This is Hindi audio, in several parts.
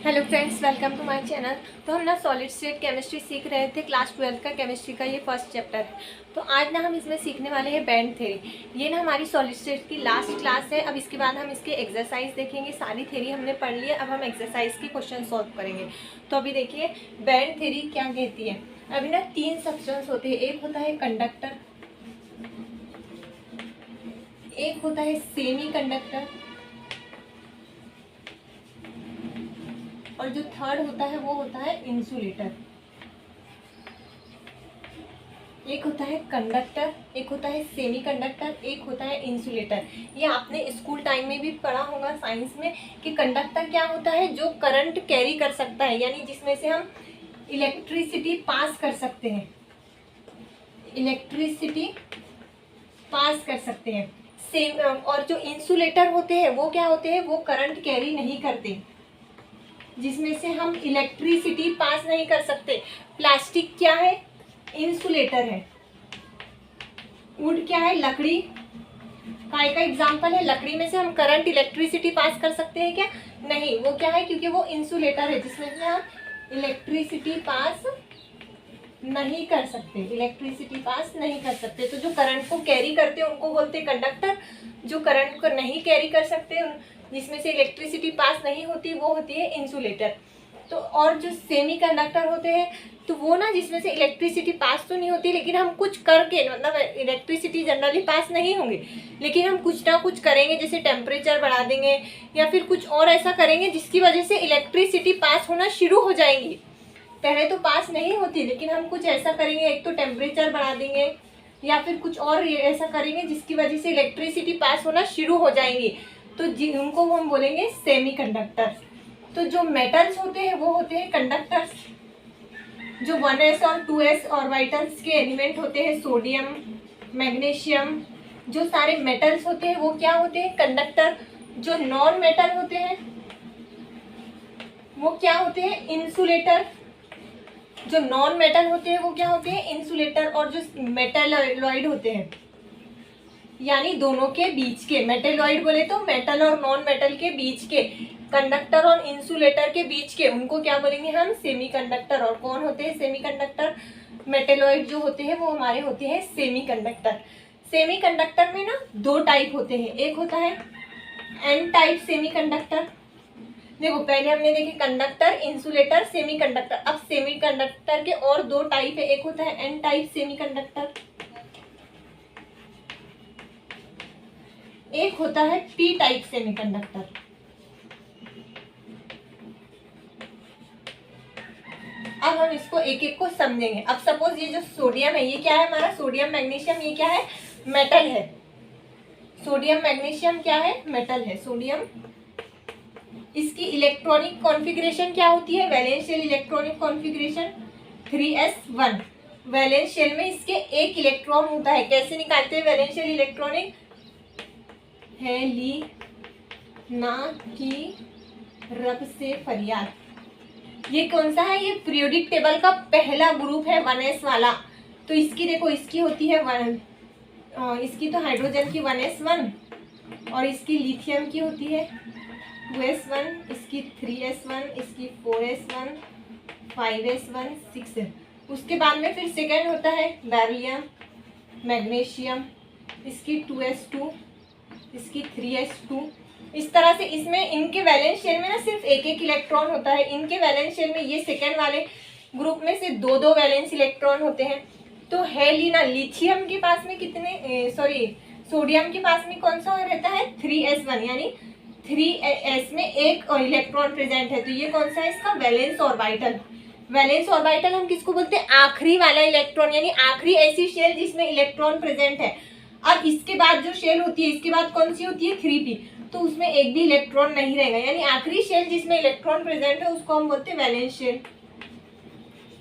Hello friends, welcome to my channel. तो हम ना सॉलिड स्टेट केमिस्ट्री सीख रहे थे। क्लास 12 का केमिस्ट्री का ये फर्स्ट चैप्टर है। तो आज ना हम इसमें सीखने वाले हैं बैंड थ्योरी। ये ना हमारी सॉलिड स्टेट की लास्ट क्लास है। अब इसके बाद हम इसके एक्सरसाइज देखेंगे। सारी थ्योरी हमने पढ़ ली है, अब हम एक्सरसाइज की क्वेश्चन सॉल्व करेंगे। तो अभी देखिए बैंड थ्योरी क्या कहती है। अभी ना 3 सब्सटेंस होते हैं। एक होता है कंडक्टर, एक होता है सेमी कंडक्टर, और जो थर्ड होता है वो होता है इंसुलेटर। एक होता है कंडक्टर, एक होता है सेमी कंडक्टर, एक होता है इंसुलेटर। ये आपने स्कूल टाइम में भी पढ़ा होगा साइंस में कि कंडक्टर क्या होता है, जो करंट कैरी कर सकता है, यानी जिसमें से हम इलेक्ट्रिसिटी पास कर सकते हैं। इलेक्ट्रिसिटी पास कर सकते हैं। सेम और जो इंसुलेटर होते हैं वो क्या होते हैं, वो करंट कैरी नहीं करते, जिसमें से हम इलेक्ट्रिसिटी पास नहीं कर सकते। प्लास्टिक क्या है, इंसुलेटर है। वुड क्या है, लकड़ी का एक एग्जाम्पल है। लकड़ी में से हम करंट इलेक्ट्रिसिटी पास कर सकते हैं क्या, नहीं। वो क्या है, क्योंकि वो इंसुलेटर है, जिसमें से हम इलेक्ट्रिसिटी पास नहीं कर सकते, इलेक्ट्रिसिटी पास नहीं कर सकते। तो जो करंट को कैरी करते हैं उनको बोलते हैं कंडक्टर। जो करंट को नहीं कैरी कर सकते, जिसमें से इलेक्ट्रिसिटी पास नहीं होती, वो होती है इंसुलेटर। तो और जो सेमी कंडक्टर होते हैं, तो वो ना जिसमें से इलेक्ट्रिसिटी पास तो नहीं होती, लेकिन हम कुछ करके, मतलब इलेक्ट्रिसिटी जनरली पास नहीं होंगे, लेकिन हम कुछ ना कुछ करेंगे, जैसे टेम्परेचर बढ़ा देंगे या फिर कुछ और ऐसा करेंगे जिसकी वजह से इलेक्ट्रिसिटी पास होना शुरू हो जाएंगी। पहले तो पास नहीं होती, लेकिन हम कुछ ऐसा करेंगे, एक तो टेम्परेचर बढ़ा देंगे या फिर कुछ और ऐसा करेंगे जिसकी वजह से इलेक्ट्रिसिटी पास होना शुरू हो जाएंगी, तो उनको हम बोलेंगे सेमी कंडक्टर। तो जो मेटल्स होते हैं वो होते हैं कंडक्टर्स। जो 1s और 2s ऑर्बिटल्स के एलिमेंट होते हैं, सोडियम, मैग्नीशियम, जो सारे मेटल्स होते हैं वो क्या होते हैं, कंडक्टर। जो नॉन मेटल होते हैं वो क्या होते हैं, इंसुलेटर। जो नॉन मेटल होते हैं वो क्या होते हैं, इंसुलेटर। और जो मेटालॉइड होते हैं, यानी दोनों के बीच के, मेटालॉइड बोले तो मेटल और नॉन मेटल के बीच के, कंडक्टर और इंसुलेटर के बीच के, उनको क्या बोलेंगे हम, सेमी कंडक्टर। और कौन होते हैं सेमी कंडक्टर, मेटालॉइड जो होते हैं वो हमारे होते हैं सेमी कंडक्टर। सेमी कंडक्टर में ना 2 टाइप होते हैं। एक होता है एन टाइप सेमी कंडक्टर। देखो पहले हमने देखे कंडक्टर, इंसुलेटर, सेमी कंडक्टर। अब सेमी कंडक्टर के और 2 टाइप है। एक होता है एन टाइप सेमी कंडक्टर, एक होता है पी टाइप सेमी कंडक्टर। अब हम इसको एक एक को समझेंगे। अब सपोज ये जो सोडियम है, ये क्या है हमारा, सोडियम मैग्नीशियम, ये क्या है, मेटल है। सोडियम मैग्नीशियम क्या है, मेटल है। सोडियम, इसकी इलेक्ट्रॉनिक कॉन्फ़िगरेशन क्या होती है, valence shell electronic configuration 3s1। Valence shell में इसके एक इलेक्ट्रॉन होता है। कैसे निकालते हैं वैलेंस शेल इलेक्ट्रॉनिक, है ली ना की रब से फरियाद। ये कौन सा है, ये पीरियोडिक टेबल का पहला ग्रुप है 1s वाला। तो इसकी देखो, इसकी होती है इसकी तो हाइड्रोजन की 1s1, और इसकी लिथियम की होती है 2s1, इसकी 3s1, इसकी 4s1, 5s1, 6। उसके बाद में फिर सेकेंड होता है बेरिलियम, मैग्नीशियम, इसकी 2s2, इसकी 3s2। इस तरह से इसमें इनके वैलेंस शेल में ना सिर्फ एक एक इलेक्ट्रॉन होता है। इनके वैलेंस शेल में, ये सेकेंड वाले ग्रुप में से 2-2 वैलेंस इलेक्ट्रॉन होते हैं। तो है लीना, लिथियम के पास में कितने, सोडियम के पास में कौन सा रहता है, 3s1, यानी 3s में एक इलेक्ट्रॉन प्रेजेंट है। तो ये कौन सा है इसका, वैलेंस ऑर्बिटल। वैलेंस ऑर्बिटल हम किसको बोलते हैं, आखिरी वाला इलेक्ट्रॉन, यानी आखिरी ऐसी शेल जिसमें इलेक्ट्रॉन प्रेजेंट है। अब इसके बाद जो शेल होती है, इसके बाद कौन सी होती है, 3p, तो उसमें एक भी इलेक्ट्रॉन नहीं रहेगा, यानी आखिरी शेल जिसमें इलेक्ट्रॉन प्रेजेंट है उसको हम बोलते हैं वैलेंस शेल।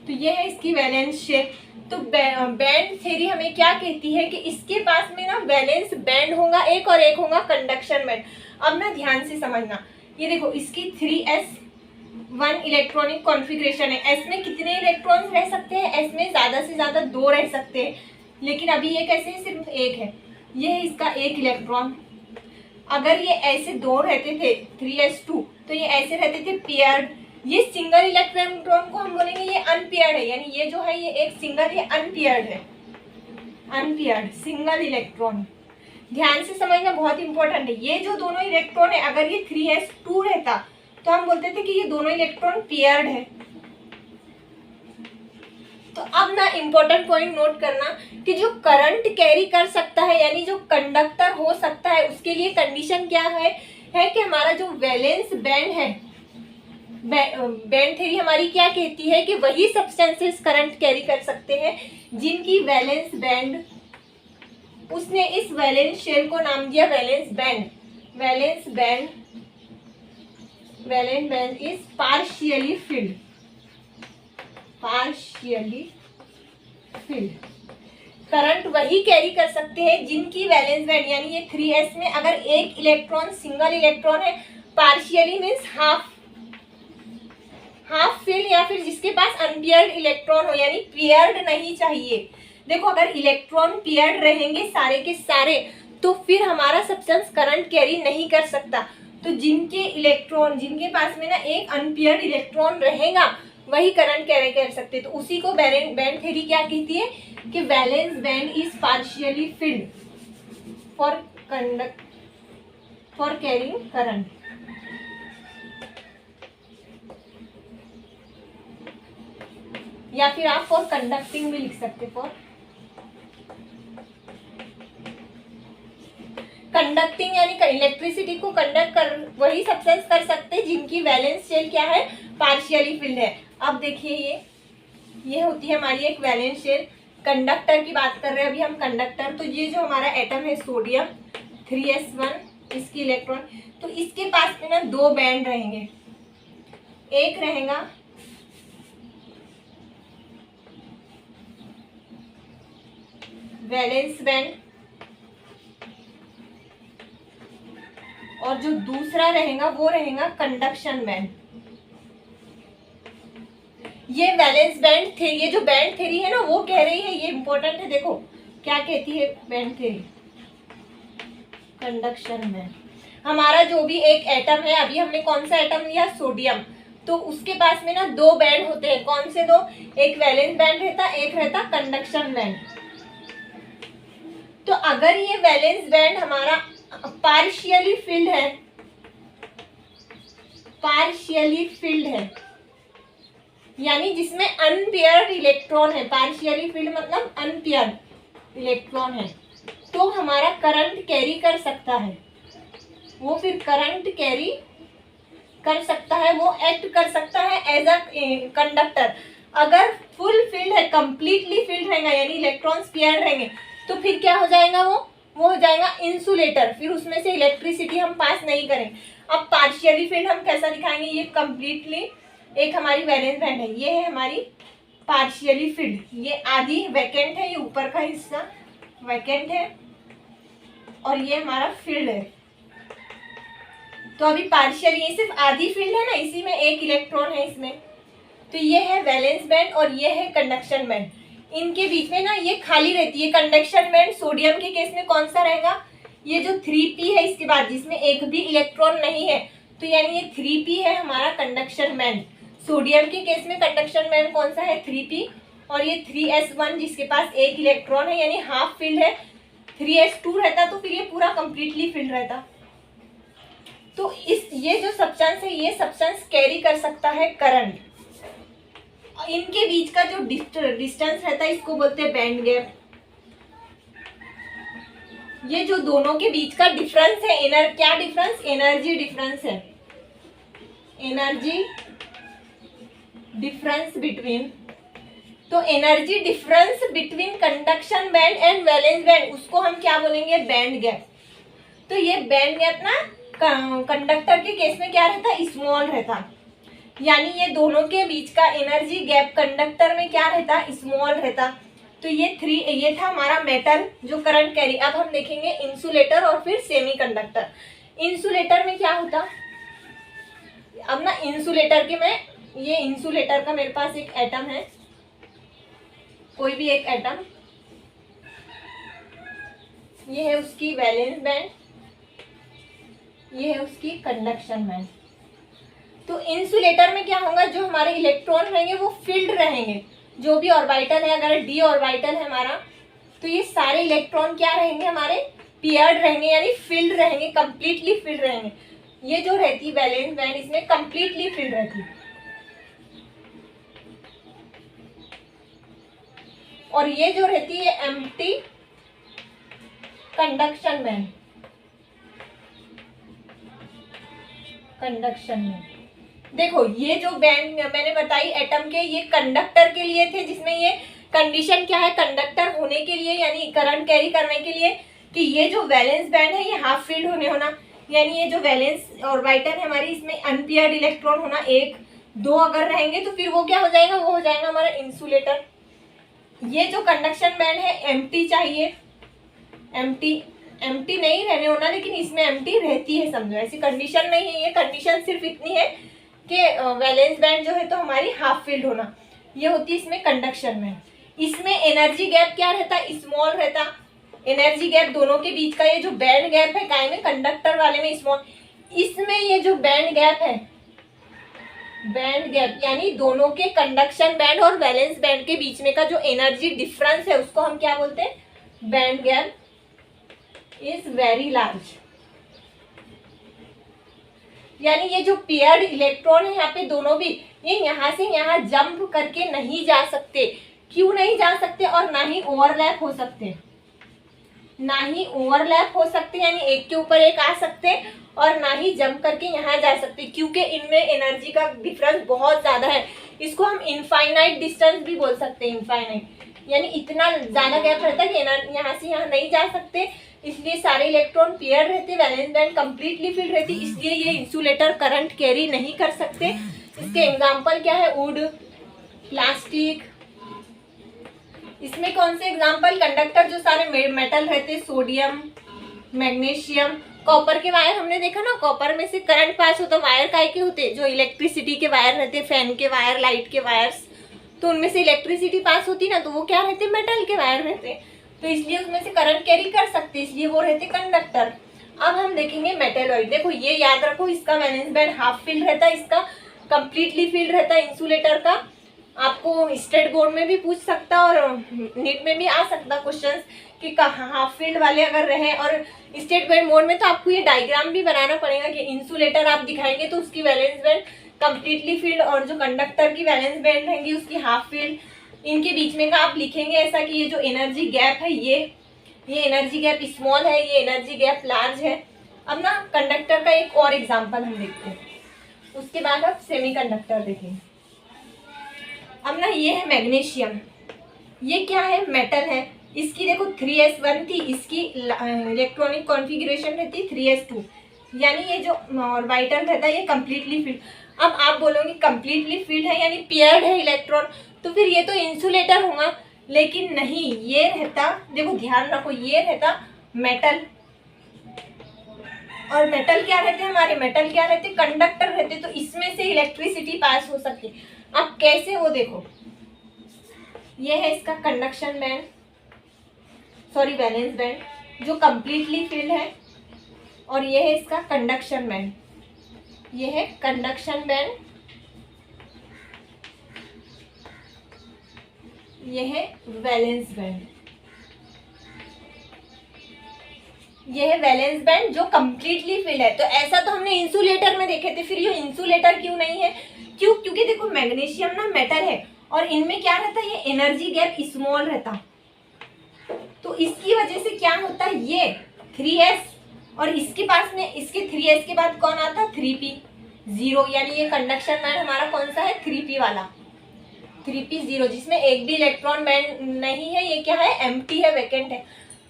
तो ये है इसकी वैलेंस शेल। तो बैंड थ्योरी हमें क्या कहती है कि इसके पास में ना वैलेंस बैंड होगा एक, और एक होगा कंडक्शन बैंड। अब ना ध्यान से समझना, ये देखो इसकी 3s1 इलेक्ट्रॉनिक कॉन्फ़िगरेशन है। s में कितने इलेक्ट्रॉन्स रह सकते हैं, s में ज़्यादा से ज़्यादा 2 रह सकते हैं, लेकिन अभी ये कैसे है, सिर्फ एक है। ये है इसका एक इलेक्ट्रॉन। अगर ये ऐसे 2 रहते थे 3s2, तो ये ऐसे रहते थे पेयर्ड, ये सिंगल इलेक्ट्रॉन को हम बोलेंगे ये अनपेयर्ड है, यानी ये जो है ये एक सिंगल, ये अनपेयर्ड है, अनपेयर्ड सिंगल इलेक्ट्रॉन। ध्यान से समझना, बहुत इंपॉर्टेंट है। ये जो दोनों इलेक्ट्रॉन है, अगर ये 3s2 रहता तो हम बोलते थे कि ये दोनों इलेक्ट्रॉन पेयर्ड है। तो अब ना इंपॉर्टेंट पॉइंट नोट करना कि जो करंट कैरी कर सकता है, यानी जो कंडक्टर हो सकता है, उसके लिए कंडीशन क्या है कि हमारा जो वैलेंस बैंड है, बैंड थ्योरी हमारी क्या कहती है कि वही सब्सटेंसेस करंट कैरी कर सकते हैं जिनकी वैलेंस बैंड, उसने इस वैलेंस शेल को नाम दिया valence band. Valence band is partially field, partially field. Current वही कैरी कर सकते हैं जिनकी वैलेंस बैंड, यानी ये 3s में अगर एक इलेक्ट्रॉन सिंगल इलेक्ट्रॉन है, पार्शियली मीन्स हाफ फिल्ड, या फिर जिसके पास अनपेयर्ड इलेक्ट्रॉन हो, यानी पेयर्ड नहीं चाहिए। देखो अगर इलेक्ट्रॉन पेयर्ड रहेंगे सारे के सारे, तो फिर हमारा सब्सटेंस करंट कैरी नहीं कर सकता। तो जिनके पास में ना एक अनपेयर्ड इलेक्ट्रॉन रहेगा वही करंट कैरी कर सकते। तो उसी को बैंड थ्योरी क्या कहती है कि valence band is partially field for carrying current. या फिर आप फॉर कंडक्टिंग भी लिख सकते, फॉर कंडक्टिंग, यानी इलेक्ट्रिसिटी को कंडक्ट कर वही सब्सटेंस कर सकते जिनकी वैलेंस शेल क्या है, पार्शियली फिल्ड है। अब देखिए ये होती है हमारी एक वैलेंस शेल। कंडक्टर की बात कर रहे हैं अभी हम, कंडक्टर। तो ये जो हमारा एटम है सोडियम 3s1, इसकी इलेक्ट्रॉन, तो इसके पास में ना दो बैंड रहेंगे। एक रहेगा वैलेंस बैंड और जो दूसरा रहेगा वो रहेगा कंडक्शन बैंड। ये वैलेंस बैंड थे, ये जो बैंड थ्योरी है ना वो कह रही है, ये इंपॉर्टेंट है, देखो क्या कहती है बैंड थ्योरी, कंडक्शन बैंड। हमारा जो भी एक एटम है, अभी हमने कौन सा एटम लिया, सोडियम, तो उसके पास में ना दो बैंड होते हैं। कौन से दो, एक वैलेंस बैंड रहता, एक रहता कंडक्शन बैंड। तो अगर ये वैलेंस बैंड हमारा पार्शियली फिल्ड है, पार्शियली फिल्ड है यानी जिसमें अनपेयर्ड इलेक्ट्रॉन है, पार्शियली फिल्ड मतलब अनपेयर्ड इलेक्ट्रॉन है, तो हमारा करंट कैरी कर सकता है। वो फिर करंट कैरी कर सकता है, वो एक्ट कर सकता है एज अ कंडक्टर। अगर फुल फील्ड है, कंप्लीटली फील्ड रहेगा, यानी इलेक्ट्रॉन्स पेयर्ड रहेंगे, तो फिर क्या हो जाएगा, वो हो जाएगा इंसुलेटर। फिर उसमें से इलेक्ट्रिसिटी हम पास नहीं करेंगे। अब पार्शियली फील्ड हम कैसा दिखाएंगे, ये कंप्लीटली एक हमारी वैलेंस बैंड है, ये है हमारी पार्शियली फील्ड, ये आधी वैकेंट है, ये ऊपर का हिस्सा वैकेंट है और ये हमारा फील्ड है। तो अभी पार्शियली ये सिर्फ आधी फील्ड है ना, इसी में एक इलेक्ट्रॉन है इसमें। तो ये है वैलेंस बैंड और ये है कंडक्शन बैंड। इनके बीच में ना ये खाली रहती है। कंडक्शन बैंड सोडियम के केस में कौन सा रहेगा, ये जो 3p है इसके बाद, जिसमें एक भी इलेक्ट्रॉन नहीं है, तो यानी ये 3p है हमारा कंडक्शन बैंड। सोडियम के केस में कंडक्शन बैंड कौन सा है, 3p, और ये 3s1 जिसके पास एक इलेक्ट्रॉन है यानी हाफ फील्ड है। 3s2 रहता तो फिर ये पूरा कंप्लीटली फील्ड रहता। तो ये जो सब्सटेंस है, ये सब्सटेंस कैरी कर सकता है करंट। इनके बीच का जो डिस्टेंस रहता है इसको बोलते हैं बैंड गैप। ये जो दोनों के बीच का डिफरेंस है, क्या डिफरेंस, एनर्जी डिफरेंस है, एनर्जी डिफरेंस बिटवीन। तो energy difference between conduction band and valence band, उसको हम क्या बोलेंगे, बैंड गैप। तो ये बैंड गैप ना कंडक्टर के केस में क्या रहता, स्मॉल रहता, यानी ये दोनों के बीच का एनर्जी गैप कंडक्टर में क्या रहता, स्मॉल रहता। तो ये था हमारा मेटल जो करंट कैरी। अब हम देखेंगे इंसुलेटर और फिर सेमीकंडक्टर। इंसुलेटर में क्या होता, अब ना इंसुलेटर के ये इंसुलेटर का मेरे पास एक एटम है, कोई भी एक एटम, ये है उसकी वैलेंस बैंड, ये है उसकी कंडक्शन बैंड। तो इंसुलेटर में क्या होगा, जो हमारे इलेक्ट्रॉन रहेंगे वो फील्ड रहेंगे, जो भी ऑर्बिटल है, अगर डी ऑर्बिटल है हमारा तो ये सारे इलेक्ट्रॉन क्या रहेंगे हमारे, पेयर्ड रहेंगे, यानी फील्ड रहेंगे, कंप्लीटली फील्ड रहेंगे। ये जो रहती है वैलेंस बैंड, इसमें कंप्लीटली फील्ड रहती है। और ये जो रहती है एम्प्टी कंडक्शन बैंड, कंडक्शन में देखो ये जो बैंड मैंने बताई एटम के, ये कंडक्टर के लिए थे, जिसमें ये कंडीशन क्या है, कंडक्टर होने के लिए यानी करंट कैरी करने के लिए, कि ये जो वैलेंस बैंड है ये हाफ फील्ड होना, यानी ये जो वैलेंस ऑर्बिटल है हमारी, इसमें अनपेयर्ड इलेक्ट्रॉन होना, एक दो अगर रहेंगे तो फिर वो क्या हो जाएगा, वो हो जाएगा हमारा इंसुलेटर। ये जो कंडक्शन बैंड है एम्प्टी चाहिए, एम्प्टी नहीं रहने होना, लेकिन इसमें एम्प्टी रहती है, समझो ऐसी कंडीशन नहीं है, ये कंडीशन सिर्फ इतनी है कि वैलेंस बैंड जो है तो हमारी हाफ फील्ड होना, ये होती है इसमें कंडक्शन में। इसमें एनर्जी गैप क्या रहता है, स्मॉल रहता, एनर्जी गैप दोनों के बीच का, ये जो बैंड गैप है काय में, कंडक्टर वाले में स्मॉल, इसमें ये जो बैंड गैप है, बैंड गैप यानी दोनों के कंडक्शन बैंड और वैलेंस बैंड के बीच में का जो एनर्जी डिफरेंस है उसको हम क्या बोलते हैं, band gap is very large. यानी ये जो पेयर्ड इलेक्ट्रॉन है यहाँ पे दोनों भी, ये यहाँ से यहाँ जंप करके नहीं जा सकते, क्यों नहीं जा सकते, और ना ही ओवरलैप हो सकते, ना ही ओवरलैप हो सकते यानी एक के ऊपर एक आ सकते, और ना ही जंप करके यहाँ जा सकते, क्योंकि इनमें एनर्जी का डिफरेंस बहुत ज्यादा है। इसको हम इनफाइनाइट डिस्टेंस भी बोल सकते हैं, इनफाइनाइट यानी इतना ज्यादा गैप रहता है कि यहाँ से यहाँ नहीं जा सकते, इसलिए सारे इलेक्ट्रॉन पेयर रहते, वैलेंस बैंड कंप्लीटली फिल्ड रहती, इसलिए ये इंसुलेटर करंट कैरी नहीं कर सकते। इसके एग्जाम्पल क्या है, वुड, प्लास्टिक। इसमें कौन से एग्जाम्पल, कंडक्टर जो सारे मेटल रहते, सोडियम, मैग्नीशियम, कॉपर के वायर हमने देखा ना, कॉपर में से करंट पास होता, वायर काय के होते, जो इलेक्ट्रिसिटी के वायर रहते, फैन के वायर, लाइट के वायर्स, तो उनमें से इलेक्ट्रिसिटी पास होती ना, तो वो क्या रहते, मेटल के वायर रहते, तो इसलिए उसमें से करंट कैरी कर सकते, इसलिए वो रहते कंडक्टर। अब हम देखेंगे मेटलॉइड। देखो ये याद रखो, इसका वैलेंस बैंड हाफ फील्ड रहता है, इसका कंप्लीटली फील्ड रहता है इंसुलेटर का। आपको स्टेट बोर्ड में भी पूछ सकता और नीट में भी आ सकता क्वेश्चन कि हाफ फील्ड वाले अगर रहे, और स्टेट बैंड मोड में तो आपको ये डायग्राम भी बनाना पड़ेगा कि इंसुलेटर आप दिखाएंगे तो उसकी वैलेंस बैंड कंप्लीटली फील्ड, और जो कंडक्टर की वैलेंस बैंड रहेंगी उसकी हाफ फील्ड, इनके बीच में का आप लिखेंगे ऐसा कि ये जो एनर्जी गैप है ये एनर्जी गैप स्मॉल है, ये एनर्जी गैप लार्ज है। अब ना कंडक्टर का एक और एग्जांपल हम देखते हैं, उसके बाद आप सेमीकंडक्टर देखेंगे। अब ना ये है मैग्नीशियम, ये क्या है, मेटल है, इसकी देखो 3s1 थी, इसकी इलेक्ट्रॉनिक कॉन्फ़िगरेशन रहती 3s2, यानी ये जो ऑर्बिटल रहता है ये कंप्लीटली फील्ड। अब आप बोलोगे कंप्लीटली फील्ड है यानी पेयर्ड है इलेक्ट्रॉन, तो फिर ये तो इंसुलेटर होगा, लेकिन नहीं, ये रहता, देखो ध्यान रखो, ये रहता मेटल, और मेटल क्या रहते हैं हमारे, मेटल क्या रहते, कंडक्टर रहते, तो इसमें से इलेक्ट्रिसिटी पास हो सकती है। अब कैसे, वो देखो, ये है इसका conduction band, sorry valence band जो कंप्लीटली फिल्ड है, और ये है इसका कंडक्शन बैंड, ये है कंडक्शन बैंड, ये है वैलेंस बैंड, ये है वैलेंस बैंड जो कंप्लीटली फिल्ड है। तो ऐसा तो हमने इंसुलेटर में देखे थे, फिर ये इंसुलेटर क्यों नहीं है, क्यों, क्योंकि देखो मैग्नीशियम ना मेटल है, और इनमें क्या रहता है, ये एनर्जी गैप स्मॉल रहता, तो इसकी वजह से क्या होता है, ये 3s, और इसके पास में, इसके 3s के बाद कौन आता, 3p0, यानी ये कंडक्शन बैंड हमारा कौन सा है, 3p वाला, 3p0, जिसमें एक भी इलेक्ट्रॉन बैंड नहीं है, ये क्या है, एम्प्टी है, वैकेंट है।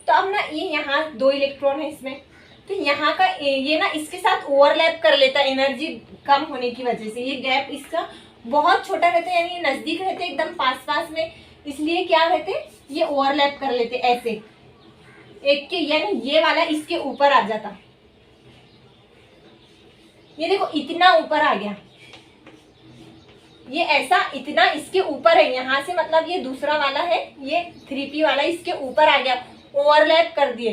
तो अब ना ये यहाँ 2 इलेक्ट्रॉन है इसमें, तो यहाँ का ये ना इसके साथ ओवरलैप कर लेता है एनर्जी कम होने की वजह से, ये गैप इसका बहुत छोटा रहता है, यानी ये नजदीक रहते एकदम पास में, इसलिए क्या रहते, ये ओवरलैप कर लेते ऐसे एक के, यानी ये वाला इसके ऊपर आ जाता, ये देखो इतना ऊपर आ गया, ये ऐसा इतना इसके ऊपर है, यहाँ से मतलब ये दूसरा वाला है, ये 3p वाला इसके ऊपर आ गया, ओवरलैप कर दिए,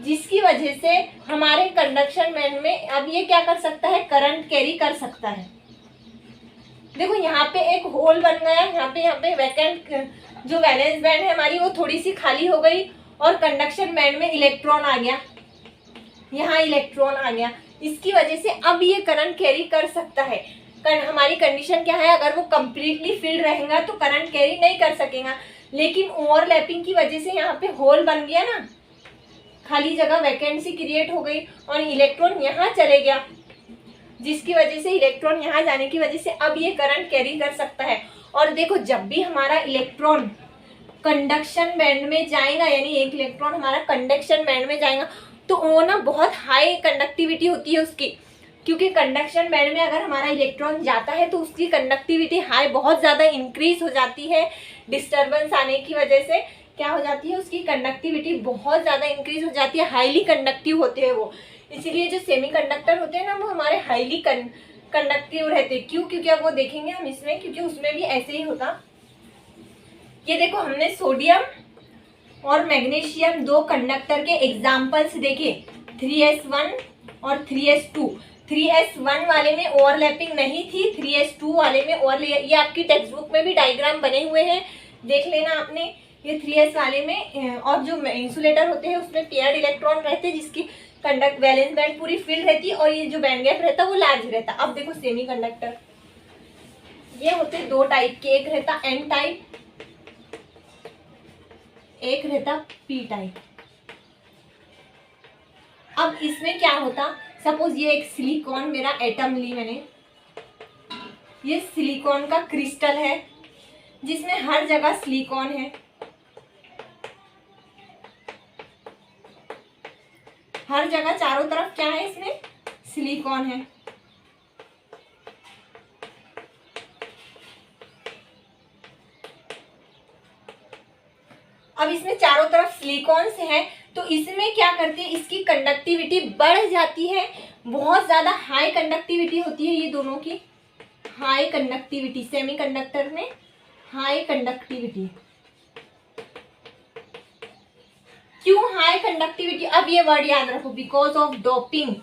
जिसकी वजह से हमारे कंडक्शन बैंड में अब ये क्या कर सकता है, करंट कैरी कर सकता है। देखो यहाँ पे एक होल बन गया, यहाँ पे वैकेंट जो वैलेंस बैंड है हमारी वो थोड़ी सी खाली हो गई और कंडक्शन बैंड में इलेक्ट्रॉन आ गया, यहाँ इलेक्ट्रॉन आ गया। इसकी वजह से अब ये करंट कैरी कर सकता है। हमारी कंडीशन क्या है, अगर वो कंप्लीटली फिल्ड रहेगा तो करंट कैरी नहीं कर सकेगा, लेकिन ओवरलैपिंग की वजह से यहाँ पे होल बन गया ना, खाली जगह वैकेंसी क्रिएट हो गई और इलेक्ट्रॉन यहाँ चले गया, जिसकी वजह से इलेक्ट्रॉन यहाँ जाने की वजह से अब ये करंट कैरी कर सकता है। और देखो जब भी हमारा इलेक्ट्रॉन कंडक्शन बैंड में जाएगा, यानी एक इलेक्ट्रॉन हमारा कंडक्शन बैंड में जाएगा, तो वो ना बहुत हाई कंडक्टिविटी होती है उसकी, क्योंकि कंडक्शन बैंड में अगर हमारा इलेक्ट्रॉन जाता है तो उसकी कंडक्टिविटी हाई बहुत ज़्यादा इंक्रीज हो जाती है। डिस्टर्बेंस आने की वजह से क्या हो जाती है, उसकी कंडक्टिविटी बहुत ज़्यादा इंक्रीज हो जाती है, हाईली कंडक्टिव होते हैं वो। इसीलिए जो सेमीकंडक्टर होते हैं ना वो हमारे हाईली कंडक्टिव रहते हैं। क्यों? क्योंकि अब वो देखेंगे हम इसमें, क्योंकि उसमें भी ऐसे ही होता। ये देखो हमने सोडियम और मैग्नीशियम दो कंडक्टर के एग्जाम्पल्स देखे, 3s1 और 3s2। 3s1 वाले में ओवरलैपिंग नहीं थी, 3s2 वाले में ये आपकी टेक्स्ट बुक में भी डायग्राम बने हुए हैं, देख लेना आपने। ये 3s वाले में और जो इंसुलेटर होते हैं उसमें पेयर्ड इलेक्ट्रॉन रहते हैं, जिसकी कंडक्ट वैलेंस बैंड पूरी फिल्ड रहती है और ये जो बैंड गैप रहता है वो लार्ज रहता है। अब देखो सेमी कंडक्टर, ये होते दो टाइप के, एक रहता एन टाइप, एक रहता पी टाइप। अब इसमें क्या होता, सपोज ये एक सिलिकॉन मेरा एटम ली मैंने, ये सिलिकॉन का क्रिस्टल है जिसमें हर जगह सिलिकॉन है, हर जगह चारों तरफ क्या है, इसमें सिलिकॉन है। अब इसमें चारों तरफ सिलिकॉन से है, तो इसमें क्या करती है, इसकी कंडक्टिविटी बढ़ जाती है, बहुत ज्यादा हाई कंडक्टिविटी होती है ये दोनों की, हाई कंडक्टिविटी। सेमीकंडक्टर में हाई कंडक्टिविटी, क्यों हाई कंडक्टिविटी? अब ये वर्ड याद रखो, बिकॉज ऑफ डोपिंग,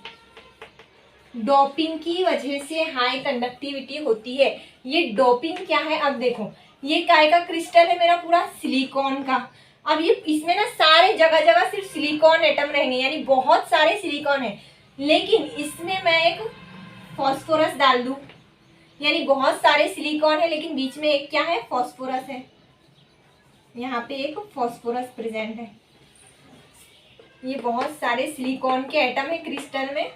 डोपिंग की वजह से हाई कंडक्टिविटी होती है। ये डोपिंग क्या है, अब देखो ये काय का क्रिस्टल है मेरा, पूरा सिलिकॉन का। अब ये इसमें ना सारे जगह जगह सिर्फ सिलिकॉन एटम रहेंगे, यानी बहुत सारे सिलिकॉन है, लेकिन इसमें मैं एक फॉस्फोरस डाल दूं, यानी बहुत सारे सिलिकॉन है लेकिन बीच में एक क्या है, फॉस्फोरस है। यहाँ पे एक फॉस्फोरस प्रेजेंट है, ये बहुत सारे सिलिकॉन के एटम है क्रिस्टल में।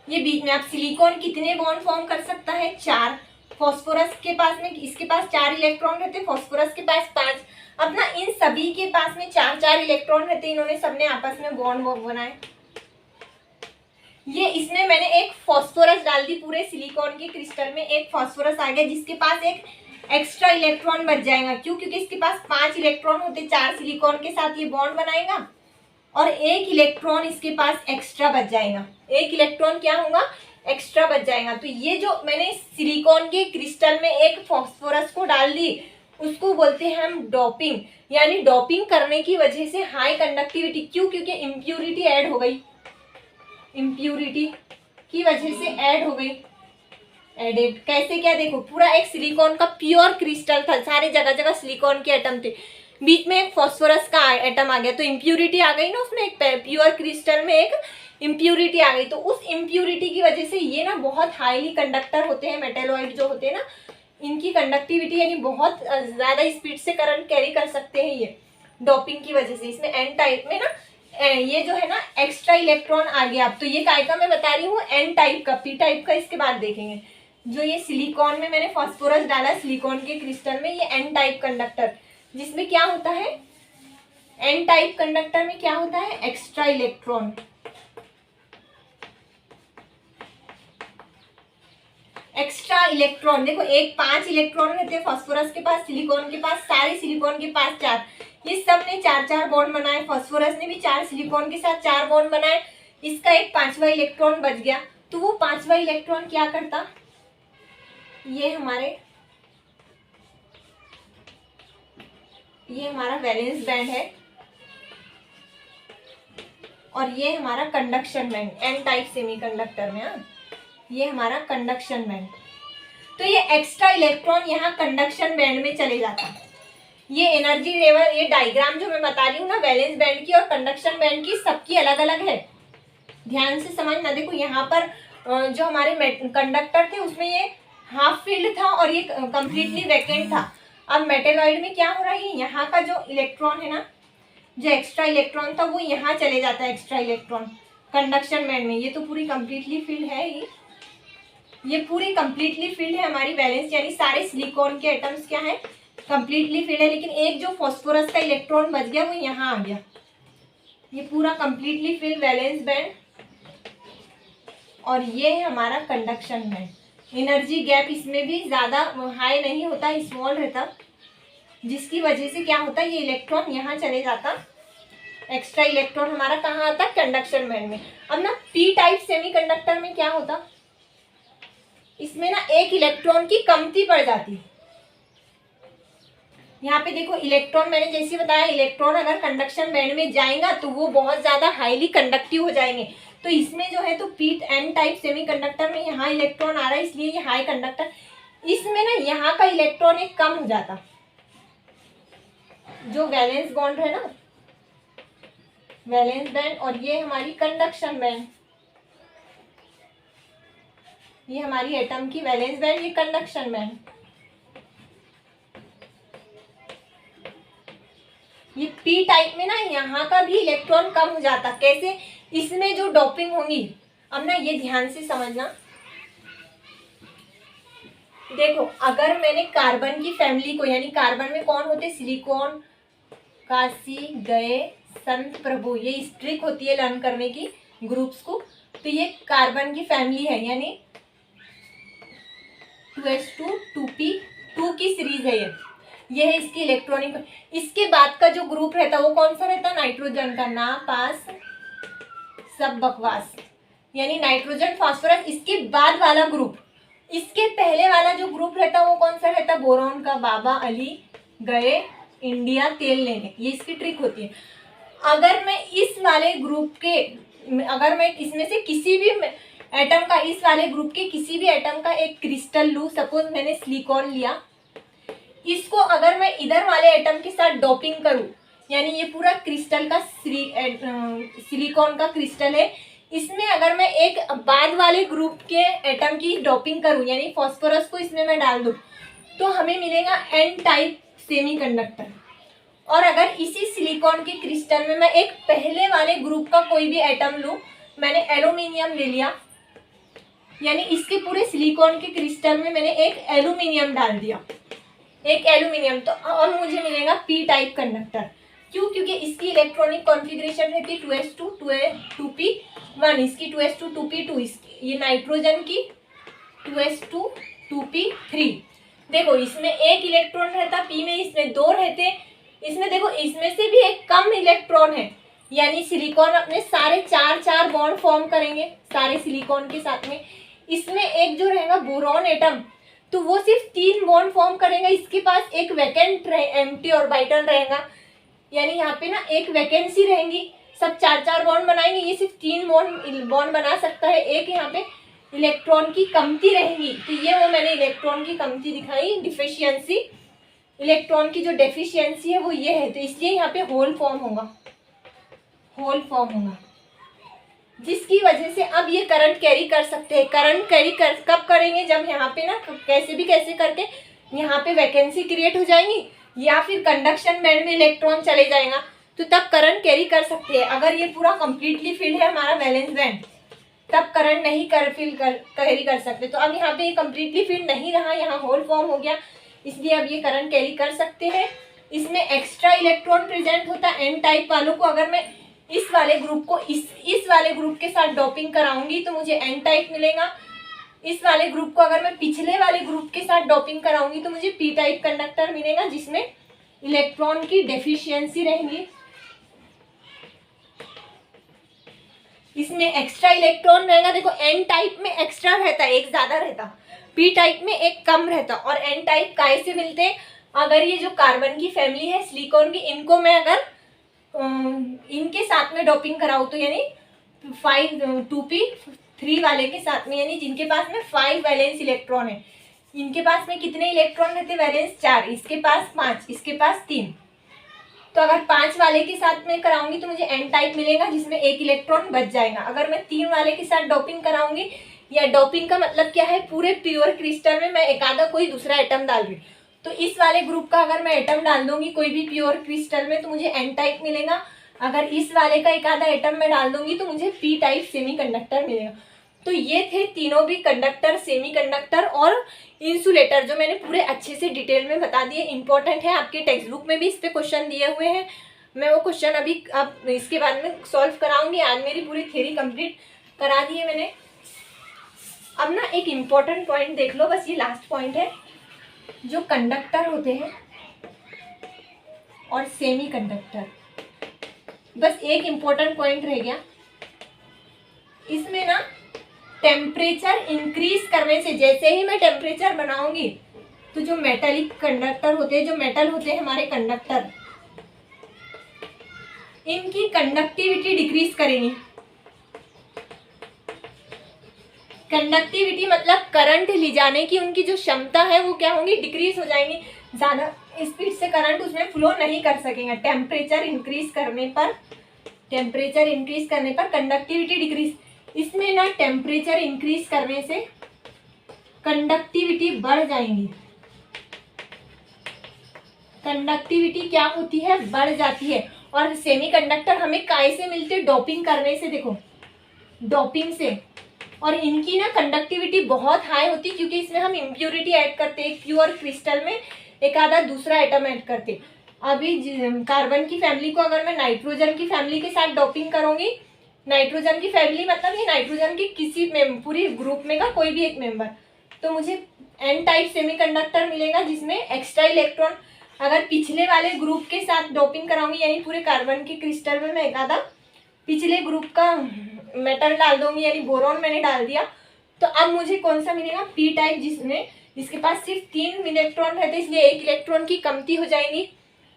ये बीच में आप सिलिकॉन कितने बॉन्ड फॉर्म कर सकता है, 4। फॉस्फोरस के पास में, इसके पास 4 इलेक्ट्रॉन रहते हैं, फॉस्फोरस के पास 5। अब ना इन सभी के पास में 4-4 इलेक्ट्रॉन रहते हैं, इन्होंने सबने आपस में बॉन्ड बनाए। ये इसमें मैंने एक फॉस्फोरस डाल दी, पूरे सिलिकॉन के क्रिस्टल में एक फॉस्फोरस आ गया, जिसके पास एक एक्स्ट्रा इलेक्ट्रॉन बच जाएगा। क्यों? क्योंकि इसके पास 5 इलेक्ट्रॉन होते, 4 सिलिकॉन के साथ ये बॉन्ड बनाएगा और एक इलेक्ट्रॉन इसके पास एक्स्ट्रा बच जाएगा, एक इलेक्ट्रॉन क्या होगा, एक्स्ट्रा बच जाएगा। तो ये जो मैंने सिलिकॉन के क्रिस्टल में एक फॉस्फोरस को डाल दी, उसको बोलते हैं हम डोपिंग, यानी डोपिंग करने की वजह से हाई कंडक्टिविटी। क्यों? क्योंकि इम्प्यूरिटी ऐड हो गई, इम्प्यूरिटी की वजह से ऐड हो गई, एडेड। कैसे, क्या देखो, पूरा एक सिलिकॉन का प्योर क्रिस्टल था, सारे जगह जगह सिलिकॉन के एटम थे, बीच में एक फॉस्फोरस का एटम आ गया, तो इम्प्यूरिटी आ गई ना उसमें, एक प्योर क्रिस्टल में एक इम्प्यूरिटी आ गई। तो उस इम्प्यूरिटी की वजह से ये ना बहुत हाईली कंडक्टर होते हैं, मेटेलॉइड जो होते हैं ना, इनकी कंडक्टिविटी यानी बहुत ज़्यादा स्पीड से करंट कैरी कर सकते हैं ये, डोपिंग की वजह से। इसमें एन टाइप में ना ये जो है ना एक्स्ट्रा इलेक्ट्रॉन आ गया। अब तो ये काय का मैं बता रही हूँ, एन टाइप का, पी टाइप का इसके बाद देखेंगे। जो ये सिलिकॉन में मैंने फॉस्फोरस डाला सिलिकॉन के क्रिस्टल में, ये एन टाइप कंडक्टर, जिसमें क्या होता है, एन टाइप कंडक्टर में क्या होता है, एक्स्ट्रा इलेक्ट्रॉन। एक्स्ट्रा इलेक्ट्रॉन देखो, एक 5 इलेक्ट्रॉन रहते हैं फॉस्फोरस के पास, सिलिकॉन के पास, सारे सिलिकॉन के पास 4, ये सब ने 4-4 बॉन्ड बनाए, फॉस्फोरस ने भी 4 सिलिकॉन के साथ 4 बॉन्ड बनाए, इसका एक 5वां इलेक्ट्रॉन बच गया। तो वो 5वां इलेक्ट्रॉन क्या करता, ये हमारे ये हमारा वैलेंस बैंड है और ये हमारा conduction band, N type semiconductor में। ये हमारा कंडक्शन बैंड। तो ये एक्स्ट्रा इलेक्ट्रॉन यहाँ कंडक्शन बैंड में चले जाता है। ये एनर्जी लेवल, ये डायग्राम जो मैं बता रही हूँ ना वैलेंस बैंड की और कंडक्शन बैंड की, सबकी अलग अलग है, ध्यान से समझना। देखो यहाँ पर जो हमारे कंडक्टर थे उसमें ये हाफ फील्ड था और ये कंप्लीटली वैकेंट था। अब मेटेलॉइड में क्या हो रहा है, यहाँ का जो इलेक्ट्रॉन है ना, जो एक्स्ट्रा इलेक्ट्रॉन था वो यहाँ चले जाता है, एक्स्ट्रा इलेक्ट्रॉन कंडक्शन बैंड में। ये तो पूरी कंप्लीटली फील्ड है ही, ये पूरी कंप्लीटली फील्ड है हमारी वैलेंस, यानी सारे सिलिकॉन के एटम्स क्या है, कंप्लीटली फील्ड है। लेकिन एक जो फास्फोरस का इलेक्ट्रॉन बच गया वो यहाँ आ गया। ये पूरा कंप्लीटली फील्ड वैलेंस बैंड और ये है हमारा कंडक्शन बैंड। एनर्जी गैप इसमें भी ज़्यादा हाई नहीं होता, स्मॉल रहता, जिसकी वजह से क्या होता है, ये इलेक्ट्रॉन यहाँ चले जाता, एक्स्ट्रा इलेक्ट्रॉन हमारा कहाँ आता, कंडक्शन बैंड में। अब ना पी टाइप सेमीकंडक्टर में क्या होता, इसमें ना एक इलेक्ट्रॉन की कमती पड़ जाती। यहाँ पे देखो इलेक्ट्रॉन, मैंने जैसे बताया इलेक्ट्रॉन अगर कंडक्शन बैंड में जाएगा तो वो बहुत ज्यादा हाईली कंडक्टिव हो जाएंगे। तो इसमें जो है तो पी एन टाइप सेमीकंडक्टर में यहाँ इलेक्ट्रॉन आ रहा है इसलिए ये हाई कंडक्टर। इसमें ना यहाँ का इलेक्ट्रॉन एक कम हो जाता, जो वैलेंस बॉन्ड है ना, वैलेंस बैंड, और ये हमारी कंडक्शन बैंड, ये हमारी एटम की वैलेंस बैंड, ये कंडक्शन बैंड। ये पी टाइप में ना यहाँ का भी इलेक्ट्रॉन कम हो जाता। कैसे, इसमें जो डोपिंग होंगी, अब ना ये ध्यान से समझना। देखो अगर मैंने कार्बन की फैमिली को, यानी कार्बन में कौन होते, सिलिकॉन, काशी, गए, संत, प्रभु, ये स्ट्रिक होती है लर्न करने की ग्रुप्स को। तो ये कार्बन की फैमिली है, यानी 2s2 2p 2 की सीरीज है ये है इसकी इलेक्ट्रॉनिक। इसके बाद का जो ग्रुप रहता है वो कौन सा रहता है, नाइट्रोजन का, ना पास सब बकवास, यानी नाइट्रोजन फास्फोरस। इसके बाद वाला ग्रुप, इसके पहले वाला जो ग्रुप रहता वो कौन सा रहता, बोरॉन का, बाबा, अली, गए, इंडिया, तेल लेने। ये इसकी ट्रिक होती है। अगर मैं इस वाले ग्रुप के, अगर मैं इसमें से किसी भी एटम का, इस वाले ग्रुप के किसी भी एटम का एक क्रिस्टल लूँ, सपोज मैंने सिलिकॉन लिया, इसको अगर मैं इधर वाले एटम के साथ डोपिंग करूं, यानी ये पूरा क्रिस्टल का सिलिकॉन का क्रिस्टल है, इसमें अगर मैं एक बाद वाले ग्रुप के एटम की डोपिंग करूं, यानी फास्फोरस को इसमें मैं डाल दूं, तो हमें मिलेगा एन टाइप सेमीकंडक्टर। और अगर इसी सिलिकॉन के क्रिस्टल में मैं एक पहले वाले ग्रुप का कोई भी एटम लूं, मैंने एल्यूमिनियम ले लिया, यानी इसके पूरे सिलिकॉन के क्रिस्टल में मैंने एक एल्यूमिनियम डाल दिया, एक एल्यूमिनियम, तो और मुझे मिलेगा पी टाइप कंडक्टर। क्यों, क्योंकि इसकी इलेक्ट्रॉनिक कॉन्फ़िगरेशन रहती है 2s2 2p1, इसकी 2s2 2p2, ये नाइट्रोजन की 2s2 2p3। देखो इसमें एक इलेक्ट्रॉन रहता पी में, इसमें दो रहते, इसमें देखो इसमें से भी एक कम इलेक्ट्रॉन है, यानी सिलिकॉन अपने सारे चार बॉन्ड फॉर्म करेंगे सारे सिलिकॉन के साथ में। इसमें एक जो रहेगा बोरॉन एटम, तो वो सिर्फ 3 बॉन्ड फॉर्म करेगा, इसके पास एक वैकेंट एम्प्टी ऑर्बिटल रहेगा, यानी यहाँ पे ना एक वैकेंसी रहेंगी, सब 4 बॉन्ड बनाएंगे, ये सिर्फ 3 बॉन्ड बना सकता है। एक यहाँ पे इलेक्ट्रॉन की कमती रहेगी, तो ये वो मैंने इलेक्ट्रॉन की कमती दिखाई, डिफिशियंसी, इलेक्ट्रॉन की जो डेफिशिएंसी है वो ये है, तो इसलिए यहाँ पे होल फॉर्म होगा, जिसकी वजह से अब ये करंट कैरी कर सकते हैं। करंट कैरी कब करेंगे, जब यहाँ पे ना कैसे करके यहाँ पे वैकेंसी क्रिएट हो जाएंगी, या फिर कंडक्शन बैंड में इलेक्ट्रॉन चले जाएगा, तो तब करंट कैरी कर सकते हैं। अगर ये पूरा कंप्लीटली फिल्ड है हमारा वैलेंस बैंड, तब करंट नहीं कैरी कर सकते। तो अब यहाँ पे ये कंप्लीटली फिल्ड नहीं रहा, यहाँ होल फॉर्म हो गया, इसलिए अब ये करंट कैरी कर सकते हैं। इसमें एक्स्ट्रा इलेक्ट्रॉन प्रेजेंट होता है एन टाइप वालों को। अगर मैं इस वाले ग्रुप को इस वाले ग्रुप के साथ डोपिंग कराऊंगी तो मुझे एन टाइप मिलेगा। इस वाले ग्रुप को अगर मैं पिछले वाले ग्रुप के साथ डोपिंग कराऊंगी तो मुझे पी टाइप कंडक्टर मिलेगा, जिसमें इलेक्ट्रॉन की डेफिशिएंसी रहेंगी। इसमें एक्स्ट्रा इलेक्ट्रॉन रहेगा, देखो एन टाइप में एक्स्ट्रा रहता है, एक ज्यादा रहता, पी टाइप में एक कम रहता। और एन टाइप काहे से मिलते हैं, अगर ये जो कार्बन की फैमिली है सिलिकॉन की, इनको मैं अगर इनके साथ में डोपिंग कराऊँ तो यानी 2p3 वाले के साथ में, यानी जिनके पास में 5 वैलेंस इलेक्ट्रॉन है, इनके पास में कितने इलेक्ट्रॉन रहते, वैलेंस 4, इसके पास 5, इसके पास 3। तो अगर 5 वाले के साथ में कराऊंगी तो मुझे एन टाइप मिलेगा जिसमें 1 इलेक्ट्रॉन बच जाएगा। अगर मैं 3 वाले के साथ डोपिंग कराऊंगी, या डोपिंग का मतलब क्या है, पूरे प्योर क्रिस्टल में मैं एक आधा कोई दूसरा एटम डाल रही हूँ, तो इस वाले ग्रुप का अगर मैं एटम डाल दूंगी कोई भी प्योर क्रिस्टल में तो मुझे एन टाइप मिलेगा। अगर इस वाले का एक आधा एटम में डाल दूंगी तो मुझे पी टाइप सेमीकंडक्टर मिलेगा। तो ये थे तीनों भी कंडक्टर, सेमीकंडक्टर और इंसुलेटर, जो मैंने पूरे अच्छे से डिटेल में बता दिए। इंपॉर्टेंट है, आपके टेक्स्ट बुक में भी इस पे क्वेश्चन दिए हुए हैं। मैं वो क्वेश्चन अभी अब इसके बाद में सॉल्व कराऊंगी। आज मेरी पूरी थ्योरी कंप्लीट करा दी है मैंने। अब ना एक इम्पॉर्टेंट पॉइंट देख लो, बस ये लास्ट पॉइंट है। जो कंडक्टर होते हैं और सेमीकंडक्टर, बस एक इम्पॉर्टेंट पॉइंट रह गया। इसमें ना टेम्परेचर इंक्रीज करने से, जैसे ही मैं टेम्परेचर बनाऊंगी तो जो मेटालिक कंडक्टर होते हैं, जो मेटल होते हैं हमारे कंडक्टर, इनकी कंडक्टिविटी डिक्रीज करेंगी। कंडक्टिविटी मतलब करंट ले जाने की उनकी जो क्षमता है वो क्या होंगी, डिक्रीज हो जाएंगी। ज़्यादा स्पीड से करंट उसमें फ्लो नहीं कर सकेंगे। टेम्परेचर इंक्रीज करने पर कंडक्टिविटी डिक्रीज। इसमें ना टेम्परेचर इंक्रीज करने से कंडक्टिविटी बढ़ जाएंगी। कंडक्टिविटी क्या होती है, बढ़ जाती है। और सेमीकंडक्टर हमें काय से मिलते हैं, डोपिंग करने से। देखो, डोपिंग से। और इनकी ना कंडक्टिविटी बहुत हाई होती है क्योंकि इसमें हम इम्प्योरिटी ऐड करते हैं। प्योर क्रिस्टल में एक आधा दूसरा एटम ऐड करते। अभी कार्बन की फैमिली को अगर मैं नाइट्रोजन की फैमिली के साथ डोपिंग करूंगी, नाइट्रोजन की फैमिली मतलब ये नाइट्रोजन की किसी पूरी ग्रुप में का कोई भी एक मेंबर, तो मुझे एन टाइप सेमीकंडक्टर मिलेगा जिसमें एक्स्ट्रा इलेक्ट्रॉन। अगर पिछले वाले ग्रुप के साथ डोपिंग कराऊंगी, यानी पूरे कार्बन के क्रिस्टल में मैं एक आधा पिछले ग्रुप का मेटल डाल दूंगी, यानी बोरॉन मैंने डाल दिया, तो अब मुझे कौन सा मिलेगा, पी टाइप, जिसमें जिसके पास सिर्फ 3 इलेक्ट्रॉन रहते, इसलिए 1 इलेक्ट्रॉन की कमती हो जाएगी,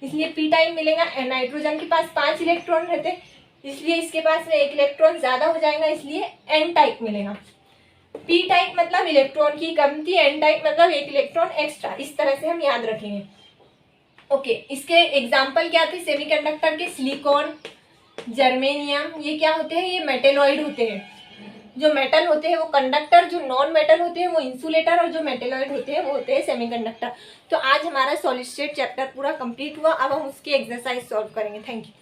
इसलिए पी टाइप मिलेगा। नाइट्रोजन के पास 5 इलेक्ट्रॉन रहते, इसलिए इसके पास में 1 इलेक्ट्रॉन ज्यादा हो जाएगा, इसलिए एन टाइप मिलेगा। पी टाइप मतलब इलेक्ट्रॉन की कमती, एन टाइप मतलब 1 इलेक्ट्रॉन एक्स्ट्रा। इस तरह से हम याद रखेंगे। ओके, इसके एग्जाम्पल क्या थे सेमीकंडक्टर के, सिलिकॉन, जर्मेनियम, ये क्या होते हैं, ये मेटेलॉइड होते हैं। जो मेटल होते हैं वो कंडक्टर, जो नॉन मेटल होते हैं वो इंसुलेटर, और जो मेटेलॉइड होते हैं वो होते हैं सेमीकंडक्टर। तो आज हमारा सॉलिड स्टेट चैप्टर पूरा कंप्लीट हुआ। अब हम उसकी एक्सरसाइज सॉल्व करेंगे। Thank you.